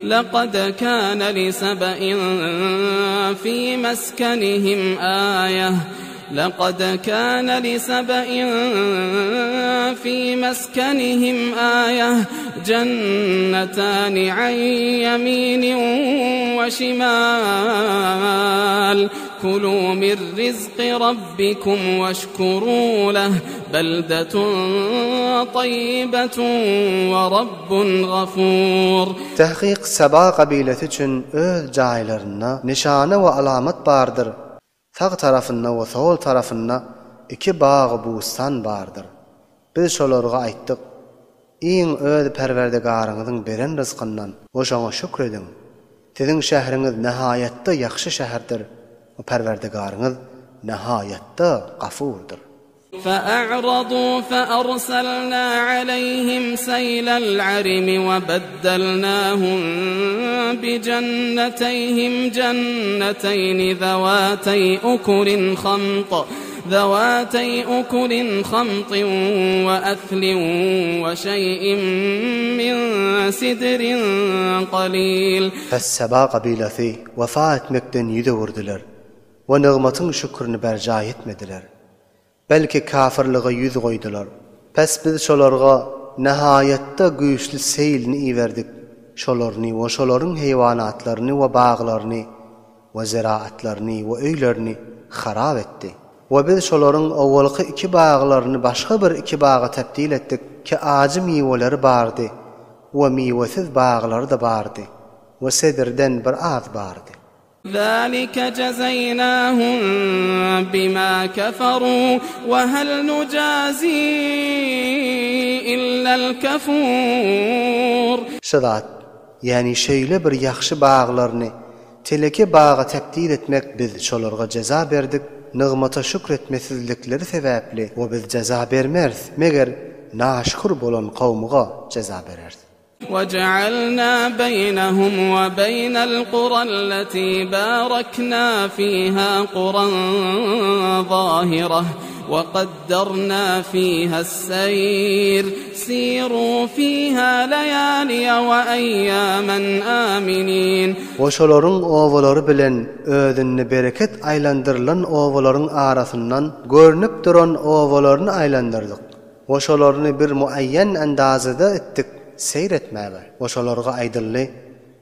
لقد كان لسبإ في مسكنهم آية لقد كان لسبإ في مسكنهم آية جنتان عن يمين وشمال كلوا من رزق ربكم واشكروا له بلدة طيبة ورب غفور. Tahqiq Saba qabileti üçün öz jaylarına nişana ve alamat bardır. Sağ tarafında ve sol tarafında iki bağ bustan bardır. Biz şolarga aýtdyk: "Iň öz Perwerdigaryňyzyň beren rızkyndan oşaňa şükredin. Siziň şähriňiz nähaýatda ýaxşy şäherdir. O Perwerdigaryňyz nähaýatda gafurdur." فأعرضوا فأرسلنا عليهم سيل العرم وبدلناهم بجنتيهم جنتين ذواتي أكل خمط وأثل وشيء من سدر قليل. Saba qabilesi vefa etmekden yüze vurdular ve nığmatın şükürünü berca etmediler. Belki kafirliğe yüz koydular. Pes biz şolarga nihayette güýçli seýlini iwerdik. Şolarny we şolaryň heýwanatlaryny we baglaryny we ziraatlaryny we öýlerini harap etdi. We biz şolaryň awwalky iki baglaryny başga bir iki baga tebdil etdik ki ajy miweleri bardy we miwesiz baglary da bardy we sedirden bir az bardy. ذلك جزيناهم بما كفروا وهل نجازي إلا الكفور. Şadat, yani şeýle bir ýaxşy baglaryny teleki baga tebdil etmek biz şolarga ceza berdik. Nygmata şükretmesizlikleri sebäpli we biz ceza bermeriz, meger naşkur bolan kawmyga ceza bereriz. وجعلنا بينهم وبين القرى التي باركنا فيها قرى ظاهرة وقدرنا فيها السير سيروا فيها ليالي وأياما آمنين. Oşolaryň owalary bilen özünni bereket aýlandyrylan owalaryň arasyndan görnüp duran owalaryny aýlandyrdyk. Oşolaryny bir muayyen andazyda etdik. Seyretmäge. Oşolarga aýdyldy: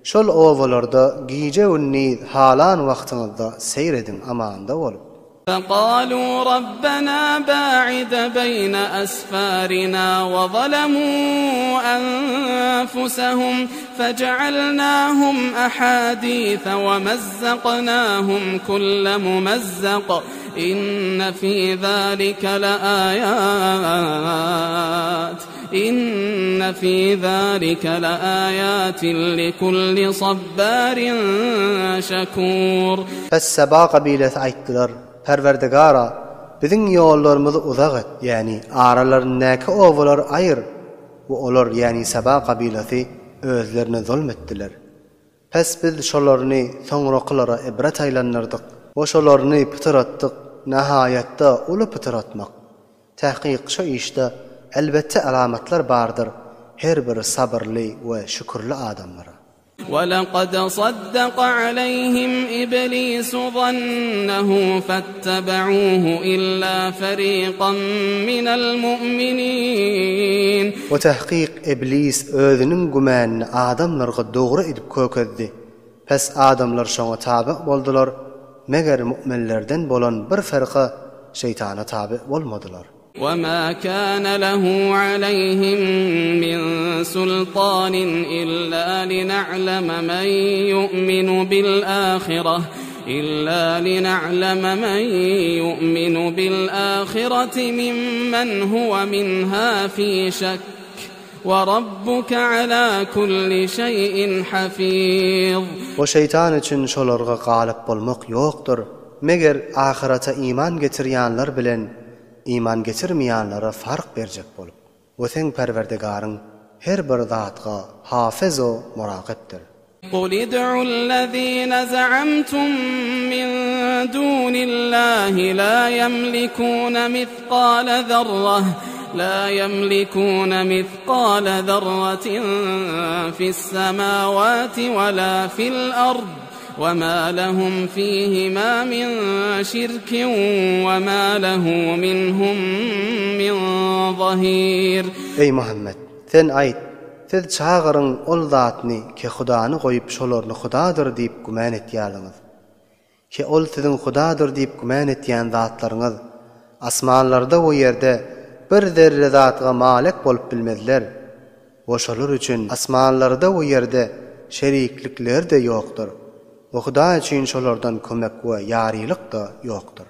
"Şol owalarda giýje günni halan wagtyňyzda seyredin amanda bolup." فقالوا ربنا باعد بين أسفارنا وظلموا أنفسهم فجعلناهم أحاديث ومزقناهم كل ممزق إن في ذلك لآيات لكل صبار شكور. Saba qabilesi aýtdylar: "Perwerdigara, biziň ýollarymyzy uzak et, yani aralaryndäki owalar aýyr." We olar, yani Saba qabilesi özlerine zulmetdiler. Pes biz şolaryny soňraklara ibret aýlandyrdyk. O şolaryny pytyratdyk. Nähaýatda uly pytyratmak. Tahqiq şu işte elbette alamatlar bardır her bir sabırlı ve şükürlü adamlara. وَلَقَدْ صَدَّقَ عَلَيْهِمْ إِبْلِيسُ ظَنَّهُ فَاتَّبَعُوهُ إِلَّا فَرِيقًا مِنَ الْمُؤْمِنِينَ. وتحقيق İblis özünün gümanını adamlarga doğru edip kökezdi. Pes adamlar şoňa tabi boldular, meger müminlerden bolan bir ferqa şeytana tabi bolmadylar. وما كان له عليهم من سلطان إلا لنعلم من يؤمن بالآخرة ممن هو منها في شك وربك على كل شيء حفيظ. O şeytan için şolarga galip bolmak ýokdur. Meger ahirete iman getirýänler bilen iman getirmeýänlere fark berjek bolup. O sen Perwerdigaryň her bir zatga hafiz o muraqibdir. قل ادعوا الذين زعمتم من دون الله لا يملكون مثقال ذرة لا يملكون مثقال ذرة في السماوات ولا في الأرض وما لهم فيهما من شرك وما له منهم من ظهير. Ey Muhammed, sen ayt, siz çağırın ol zatny ki Hudaany goýup şolarny Hudadyr diýip güman etýärliňiz. Ki ol sizin Hudadyr diýip güman etýän zatlaryňyz asmanlarda we ýerde bir zerre zatga malik bolup bilmezler. Oşalar üçin asmanlarda we ýerde şeriklikler de ýokdur. O Huda üçin şolardan kömek we ýarylyk da ýokdur.